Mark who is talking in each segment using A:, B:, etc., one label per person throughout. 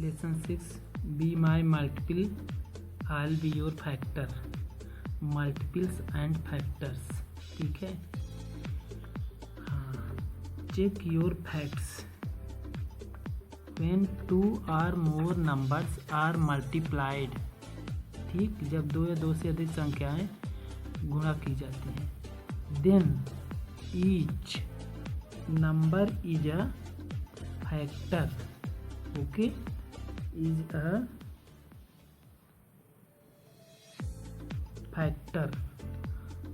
A: Lesson 6 be my multiple I be your factor, multiples and factors. ठीक है, हाँ, check your facts when 2 और मोर numbers are multiplied. ठीक, जब 2 या 2 से अधिक संख्याएं गुणा की जाती हैं। Then each number is a factor, okay, is a factor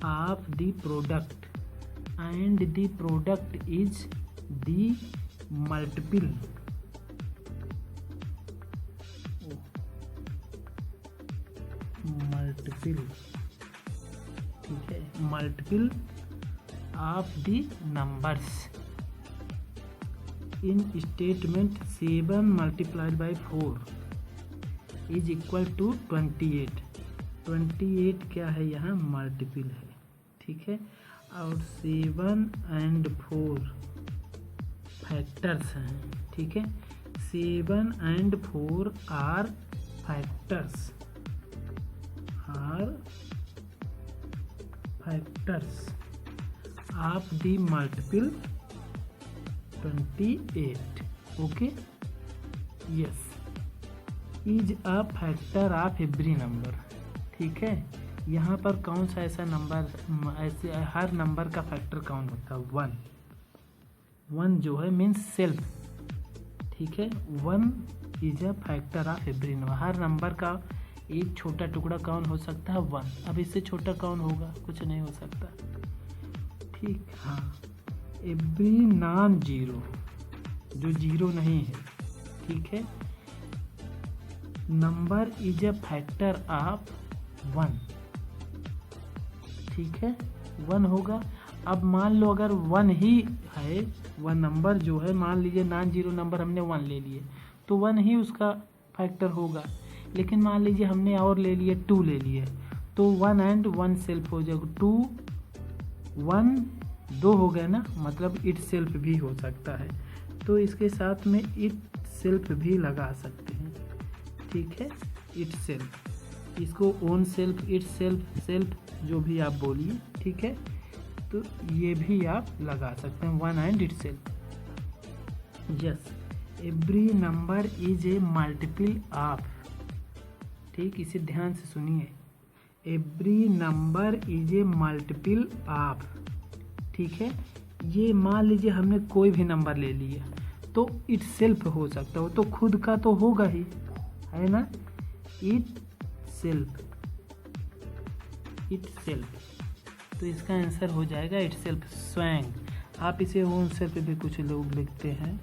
A: of the product and the product is the multiple ठीक है, multiple of the numbers in statement 7 multiplied by 4 is equal to 28। 28 क्या है, यहाँ मल्टीपल है। ठीक है, और 7 and 4 factors हैं। ठीक है, 7 and 4 are factors, of the multiple 28। Okay, yes, is a factor of every number. ठीक है, यहाँ पर कौन सा ऐसा नंबर, ऐसे हर नंबर का फैक्टर कौन होता है, 1। 1 जो है मीन्स सेल्फ। ठीक है, 1 is a factor of every number. Her number का एक छोटा टुकड़ा कौन हो सकता है, 1। अब इससे छोटा कौन होगा, कुछ नहीं हो सकता। ठीक, हाँ, एवरी नॉन जीरो, जो जीरो नहीं है। ठीक है, number is a factor of 1। ठीक है, 1 होगा। अब मान लो अगर 1 ही है, वह नंबर जो है, मान लीजिए नॉन जीरो नंबर हमने 1 ले लिए, तो 1 ही उसका फैक्टर होगा। लेकिन मान लीजिए हमने और ले लिए 2 ले लिए, तो 1 एंड 1 सेल्फ हो जाएगा। 2 1 2 हो गया ना, मतलब इट सेल्फ भी हो सकता है। तो इसके साथ में इट सेल्फ भी लगा सकते हैं। ठीक है, इट सेल्फ, इसको own self, it self, self जो भी आप बोलिए। ठीक है, तो ये भी आप लगा सकते हैं, 1 and it self. Yes, every number is a multiple of. ठीक, इसे ध्यान से सुनिए, every number is a multiple of. ठीक है, ये मान लीजिए हमने कोई भी नंबर ले लिया, तो इट सेल्फ हो सकता है, तो खुद का तो होगा ही, है ना, इट सेल्फ, इट सेल्फ। तो इसका आंसर हो जाएगा इट सेल्फ, स्वयं। आप इसे ओन सेल्फ भी कुछ लोग लिखते हैं,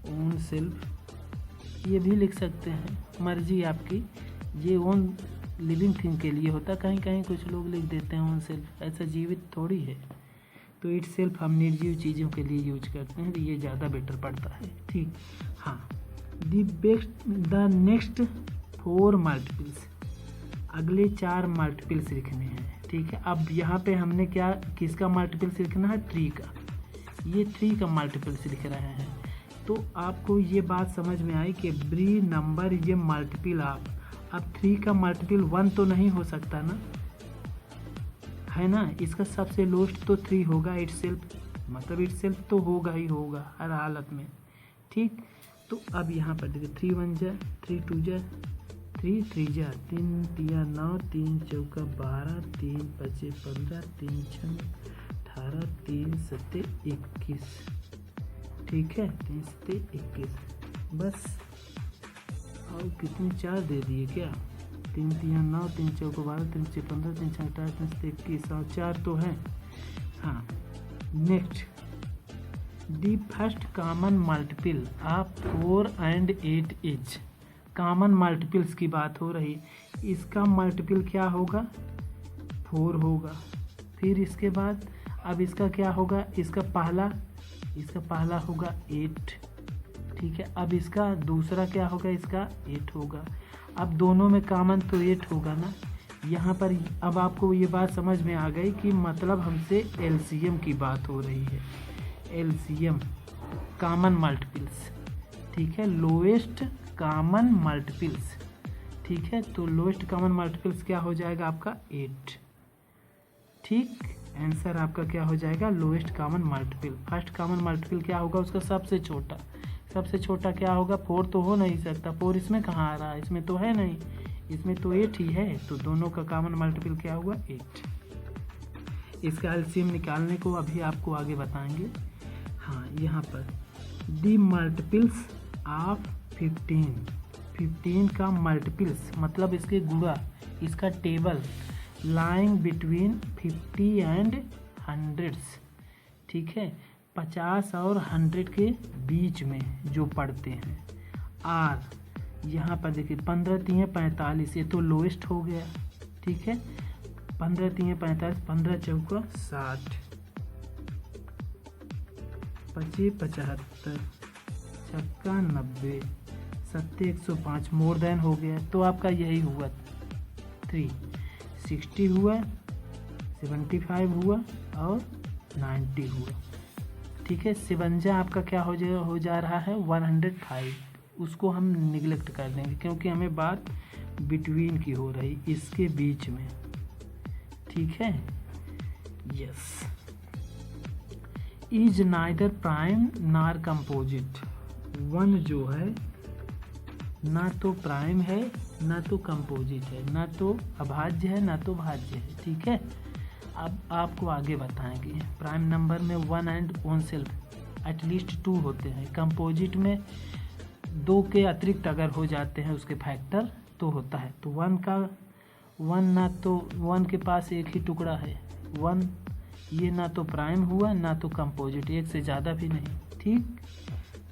A: ओन सेल्फ ये भी लिख सकते हैं, मर्जी आपकी। ये ओन लिविंग थिंग के लिए होता, कहीं कहीं कुछ लोग लिख देते हैं ओन सेल्फ, ऐसा जीवित थोड़ी है। तो इट सेल्फ हम निर्जीव चीज़ों के लिए यूज करते हैं, तो ये ज़्यादा बेटर पड़ता है। ठीक, हाँ, द नेक्स्ट 4 मल्टीपल्स, अगले 4 मल्टीपल्स लिखने हैं। ठीक है, अब यहाँ पे हमने क्या, किसका मल्टीपल्स लिखना है, 3 का। ये 3 का मल्टीपल्स लिख रहे हैं। तो आपको ये बात समझ में आई कि every number is a multiple of. अब 3 का मल्टीपल 1 तो नहीं हो सकता ना, है ना, इसका सबसे लोएस्ट तो 3 होगा, इट सेल्फ, मतलब इट सेल्फ तो होगा ही होगा हर हालत में। ठीक, तो अब यहाँ पर देखिए 3 1 जा, 3 2 जा, 3 3 जा, 3 3 9, 3 4 12, 3 5 15, 3 6 18, 3 7 21। ठीक है, 3 7 21, बस। और कितने 4 दे दिए क्या, 3 3 9, 3 4 12, 3 6 15, 3 6 18, 3 7 21 और 4 तो है। हाँ, next, the first common multiple of 4 and 8 is. Common multiples की बात हो रही, इसका मल्टीपल क्या होगा, 4 होगा। फिर इसके बाद अब इसका क्या होगा, इसका पहला होगा 8। ठीक है, अब इसका दूसरा क्या होगा, इसका 8 होगा। अब दोनों में कॉमन तो 8 होगा ना। यहाँ पर अब आपको ये बात समझ में आ गई कि मतलब हमसे एलसीएम की बात हो रही है, एलसीएम, कॉमन मल्टीपल्स। ठीक है, लोएस्ट कॉमन मल्टीपल्स। ठीक है, तो लोएस्ट कॉमन मल्टीपल्स क्या हो जाएगा आपका 8। ठीक, आंसर आपका क्या हो जाएगा lowest common multiple. First common multiple क्या होगा उसका सबसे छोटा, सबसे छोटा क्या होगा 4 तो हो नहीं सकता, 4 इसमें कहाँ आ रहा है, इसमें तो है नहीं, इसमें तो 8 ही है, तो दोनों का कॉमन मल्टीपल क्या हुआ 8। इसका एलसीएम निकालने को अभी आपको आगे बताएंगे। हाँ, यहाँ पर दी मल्टीपल्स ऑफ 15 का मल्टीपल्स मतलब इसके गुणा, इसका टेबल लाइंग बिटवीन 50 एंड 100। ठीक है, 50 और 100 के बीच में जो पढ़ते हैं। आर यहाँ पर देखिए 15 3 45, ये तो लोएस्ट हो गया। ठीक है, 15 3 45, 15 चौका 60, 25 75, छक्का 90, 7 105, मोर देन हो गया। तो आपका यही हुआ 3, 60 हुआ, 75 हुआ और 90 हुआ। ठीक है, 57 आपका क्या हो जा रहा है 105, उसको हम निगलेक्ट कर देंगे क्योंकि हमें बात बिटवीन की हो रही, इसके बीच में। ठीक है, यस। इज नाइदर प्राइम नार कंपोजिट। 1 जो है ना तो प्राइम है ना तो कंपोजिट है, ना तो अभाज्य है ना तो भाज्य है। ठीक है, अब आपको आगे बताएंगे। प्राइम नंबर में 1 एंड ओन सेल्फ एटलीस्ट 2 होते हैं, कंपोजिट में 2 के अतिरिक्त अगर हो जाते हैं उसके फैक्टर तो होता है। तो 1 ना तो 1 के पास एक ही टुकड़ा है 1, ये ना तो प्राइम हुआ ना तो कंपोजिट, एक से ज़्यादा भी नहीं। ठीक,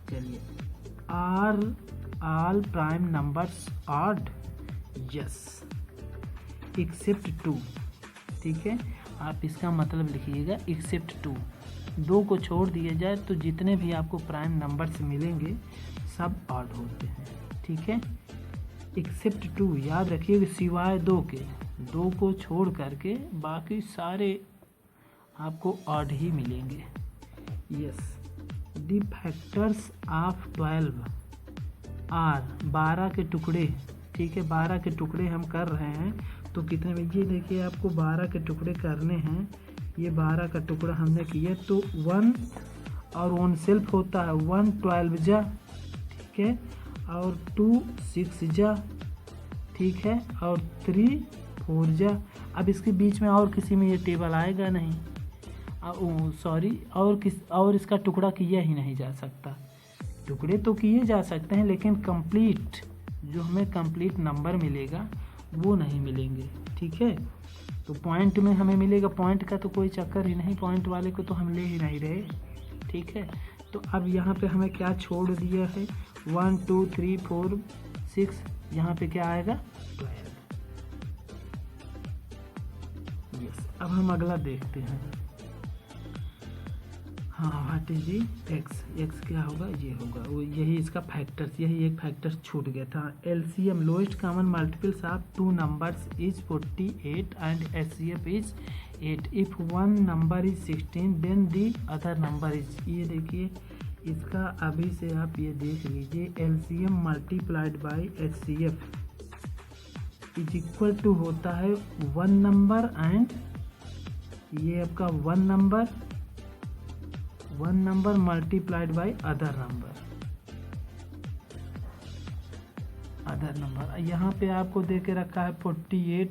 A: चलिए। Are all prime numbers odd, yes except 2। ठीक है, आप इसका मतलब लिखिएगा एक्सेप्ट 2, 2 को छोड़ दिया जाए तो जितने भी आपको प्राइम नंबर्स मिलेंगे सब ऑड होते हैं। ठीक है, एक्सेप्ट 2 याद रखिएगा, सिवाय 2 के, 2 को छोड़ करके बाकी सारे आपको ऑड ही मिलेंगे। Yes, the factors of 12 are 12 के टुकड़े। ठीक है, 12 के टुकड़े हम कर रहे हैं तो कितने में, ये देखिए आपको 12 के टुकड़े करने हैं, ये 12 का टुकड़ा हमने किया तो 1 और ओन सेल्फ होता है 1 12 जा। ठीक है, और 2 6 जा। ठीक है, और 3 4 जा। अब इसके बीच में और किसी में ये टेबल आएगा नहीं, सॉरी, और इसका टुकड़ा किया ही नहीं जा सकता। टुकड़े तो किए जा सकते हैं लेकिन कंप्लीट जो हमें कंप्लीट नंबर मिलेगा वो नहीं मिलेंगे। ठीक है, तो पॉइंट में हमें मिलेगा, पॉइंट का तो कोई चक्कर ही नहीं, पॉइंट वाले को तो हम ले ही नहीं रहे। ठीक है, तो अब यहाँ पे हमें क्या छोड़ दिया है 1 2 3 4 6, यहाँ पे क्या आएगा 12। यस, अब हम अगला देखते हैं। हाँ, व्हाट इज दी एक्स क्या होगा, ये होगा वो, यही इसका फैक्टर्स, यही एक फैक्टर छूट गया था। LCM lowest common multiples of 2 numbers is 48 and HCF is 8। If 1 number is 16 then the other number is, ये देखिए इसका अभी से आप ये देख लीजिए, LCM multiplied by HCF is equal to होता है 1 नंबर एंड ये आपका 1 number multiplied by other number. यहाँ पे आपको दे के रखा है 48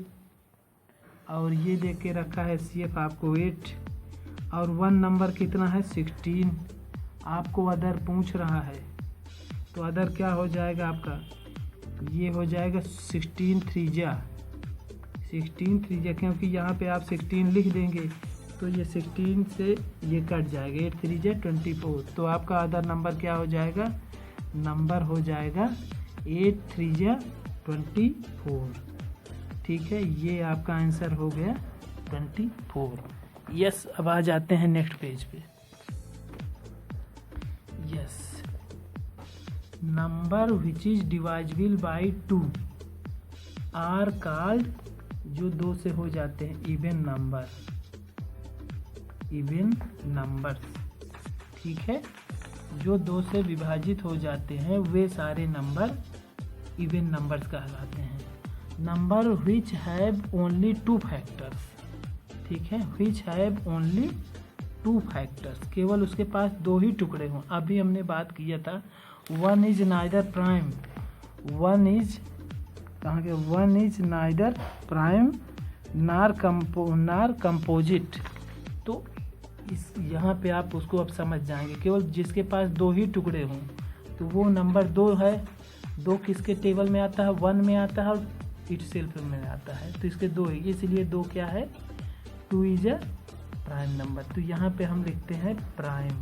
A: और ये दे के रखा है CF आपको 8 और 1 नंबर कितना है 16, आपको अदर पूछ रहा है तो अदर क्या हो जाएगा आपका, ये हो जाएगा 16 3 जा, क्योंकि यहाँ पे आप 16 लिख देंगे तो ये 16 से ये कट जाएगा, 8 3 जा 24, तो आपका अदर नंबर क्या हो जाएगा, नंबर हो जाएगा 8 3 जा 24। ठीक है, ये आपका आंसर हो गया 24। यस, अब आ जाते हैं नेक्स्ट पेज पे। Yes, number which is divisible by 2 are called, जो 2 से हो जाते हैं इवन नंबर्स। ठीक है, जो 2 से विभाजित हो जाते हैं वे सारे नंबर इवन नंबर्स कहलाते हैं। Number which have only 2 factors, ठीक है, विच हैव ओनली 2 फैक्टर्स, केवल उसके पास 2 ही टुकड़े हों। अभी हमने बात किया था 1 इज नाइदर प्राइम, 1 इज कहाँ के 1 इज नाइदर प्राइम नार कंपोजिट। तो इस यहाँ पे आप उसको अब समझ जाएंगे, केवल जिसके पास 2 ही टुकड़े हों तो वो नंबर 2 है। 2 किसके टेबल में आता है, 1 में आता है और इटसेल्फ में आता है, तो इसके 2 है, इसलिए 2 क्या है, 2 इज अ प्राइम नंबर। तो यहाँ पे हम लिखते हैं प्राइम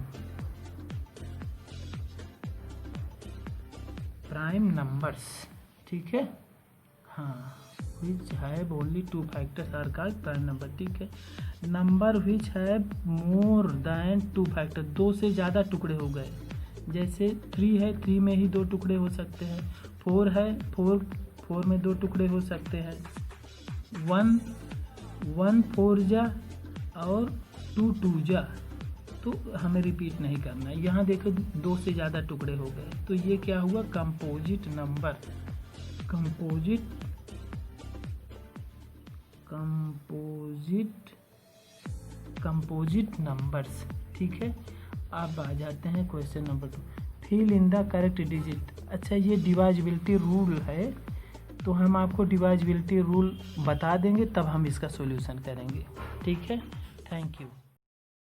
A: नंबर्स, ठीक है। हाँ, which have only 2 factors are called prime number, ठीक है। Number which have more than 2 factor, 2 से ज़्यादा टुकड़े हो गए, जैसे 3 है, 3 में ही 2 टुकड़े हो सकते हैं। 4 है, 4 में 2 टुकड़े हो सकते हैं। 1 4 जा और 2 2 जा, तो हमें रिपीट नहीं करना है। यहाँ देखो 2 से ज़्यादा टुकड़े हो गए, तो ये क्या हुआ, कंपोजिट नंबर, कंपोजिट नंबर्स, ठीक है। अब आ जाते हैं question number 2, fill in the correct digit. अच्छा, ये डिवाइजिबिलिटी रूल है, तो हम आपको डिवाइजिबिलिटी रूल बता देंगे, तब हम इसका सॉल्यूशन करेंगे, ठीक है। Thank you.